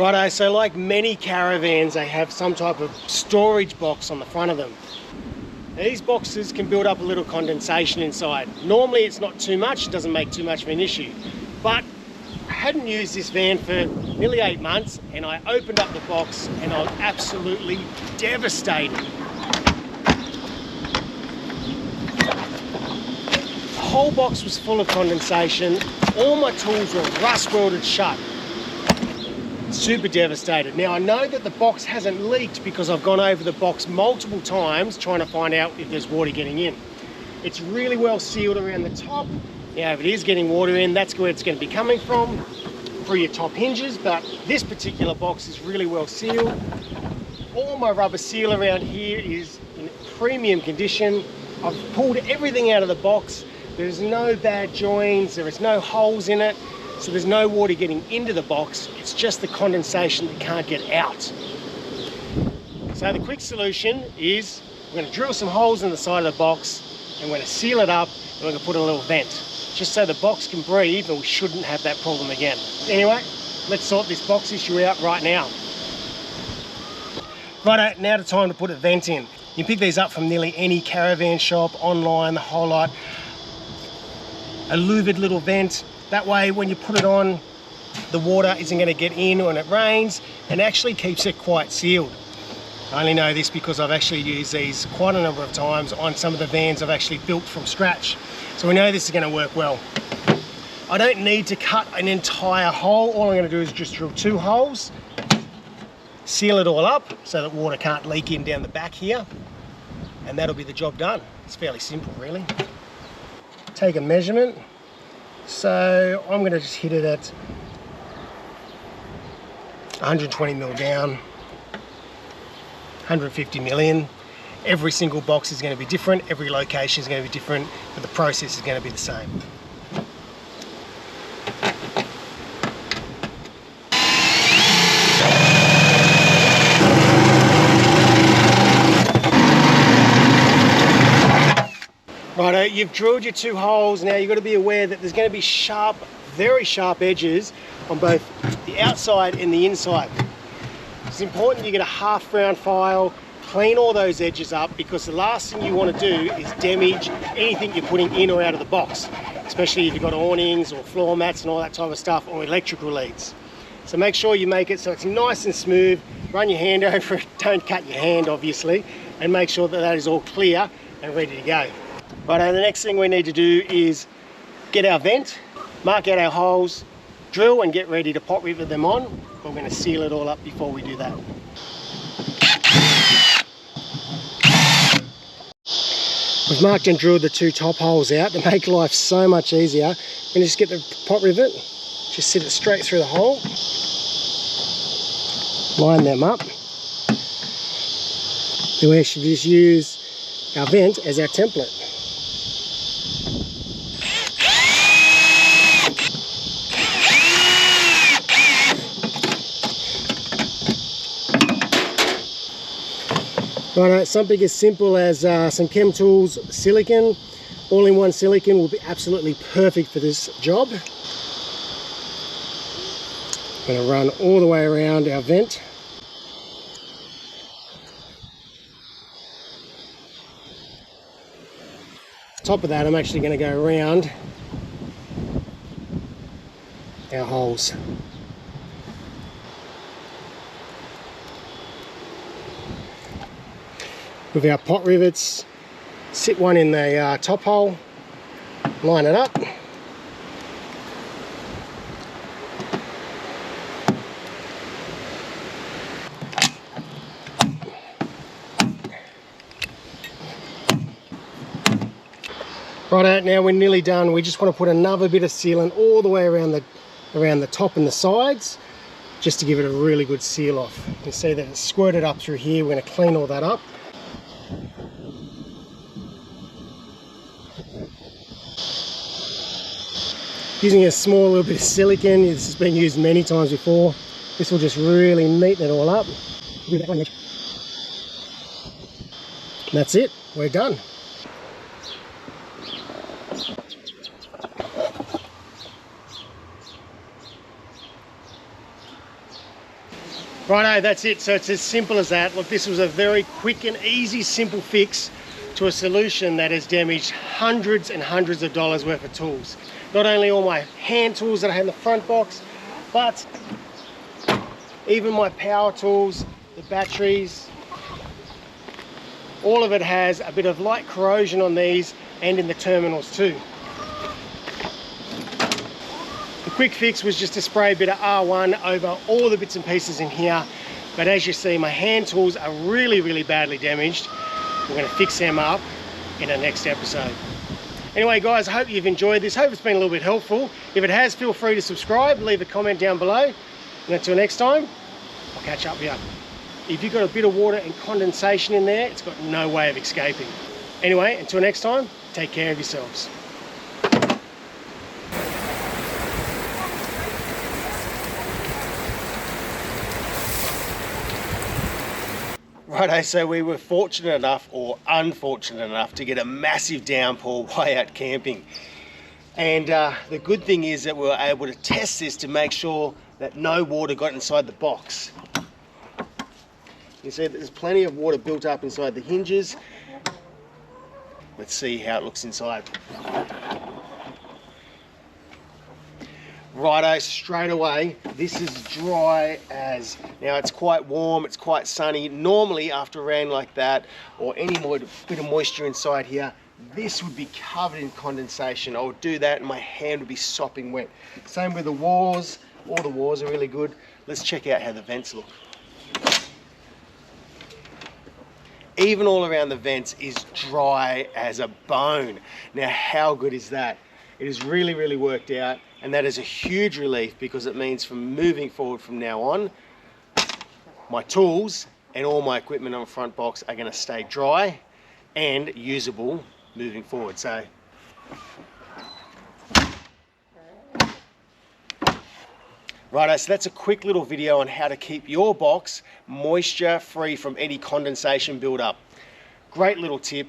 Righto, so like many caravans, they have some type of storage box on the front of them. These boxes can build up a little condensation inside. Normally it's not too much, it doesn't make too much of an issue. But I hadn't used this van for nearly 8 months, and I opened up the box and I was absolutely devastated. The whole box was full of condensation. All my tools were rust welded shut. Super devastated. Now I know that the box hasn't leaked because I've gone over the box multiple times trying to find out if there's water getting in. It's really well sealed around the top. Now if it is getting water in, that's where it's going to be coming from, through your top hinges, but this particular box is really well sealed. All my rubber seal around here is in premium condition. I've pulled everything out of the box. There's no bad joins, there is no holes in it. So there's no water getting into the box, it's just the condensation that can't get out. So the quick solution is we're going to drill some holes in the side of the box and we're going to seal it up and we're going to put a little vent, just so the box can breathe and we shouldn't have that problem again. Anyway, let's sort this box issue out right now. Righto, now the time to put a vent in. You can pick these up from nearly any caravan shop, online, the whole lot. A louvered little vent. That way when you put it on, the water isn't going to get in when it rains and actually keeps it quite sealed. I only know this because I've actually used these quite a number of times on some of the vans I've actually built from scratch. So we know this is going to work well. I don't need to cut an entire hole. All I'm going to do is just drill 2 holes, seal it all up so that water can't leak in down the back here, and that'll be the job done. It's fairly simple really. Take a measurement. So I'm going to just hit it at 120 mil down, 150 mil in. Every single box is going to be different, every location is going to be different, but the process is going to be the same. Righto, you've drilled your 2 holes. Now you've got to be aware that there's going to be sharp, very sharp edges on both the outside and the inside. It's important you get a half round file, clean all those edges up, because the last thing you want to do is damage anything you're putting in or out of the box, especially if you've got awnings or floor mats and all that type of stuff, or electrical leads. So make sure you make it so it's nice and smooth. Run your hand over it, don't cut your hand obviously, and make sure that that is all clear and ready to go. Right, the next thing we need to do is get our vent, mark out our holes, drill and get ready to pot rivet them on. We're going to seal it all up before we do that. We've marked and drilled the 2 top holes out to make life so much easier. And just get the pot rivet, just sit it straight through the hole, line them up. Then we should just use our vent as our template. Right, something as simple as some Chem Tools silicone, all-in-one silicone will be absolutely perfect for this job. I'm going to run all the way around our vent. Top of that, I'm actually going to go around our holes. With our pot rivets, sit one in the top hole, line it up. Right, now we're nearly done. We just want to put another bit of sealant all the way around the top and the sides, just to give it a really good seal off. You can see that it's squirted up through here. We're going to clean all that up. Using a small little bit of silicone, this has been used many times before. This will just really neaten it all up. And that's it, we're done. Righto, that's it. So it's as simple as that. Look, this was a very quick and easy, simple fix to a solution that has damaged hundreds and hundreds of dollars worth of tools. Not only all my hand tools that I have in the front box, but even my power tools, the batteries, all of it has a bit of light corrosion on these and in the terminals too. The quick fix was just to spray a bit of R1 over all the bits and pieces in here. But as you see, my hand tools are really, really badly damaged. We're going to fix them up in our next episode. Anyway, guys, I hope you've enjoyed this. Hope it's been a little bit helpful. If it has, feel free to subscribe, leave a comment down below. And until next time, I'll catch up with you. If you've got a bit of water and condensation in there, it's got no way of escaping. Anyway, until next time, take care of yourselves. Righto, so we were fortunate enough, or unfortunate enough, to get a massive downpour while out camping. And the good thing is that we were able to test this to make sure that no water got inside the box. You see that there's plenty of water built up inside the hinges. Let's see how it looks inside. Righto, straight away, this is dry as. Now it's quite warm, it's quite sunny. Normally after rain like that, or any more bit of moisture inside here, this would be covered in condensation. I would do that and my hand would be sopping wet. Same with the walls, all the walls are really good. Let's check out how the vents look. Even all around the vents is dry as a bone. Now how good is that? It has really, really worked out, and that is a huge relief because it means from moving forward from now on, my tools and all my equipment on the front box are going to stay dry and usable moving forward. So righto, so that's a quick little video on how to keep your box moisture free from any condensation build-up. Great little tip,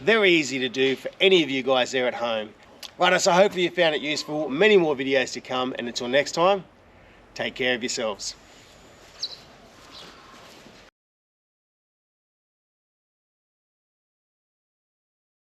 very easy to do for any of you guys there at home. Righto, so hopefully you found it useful. Many more videos to come, and until next time, take care of yourselves.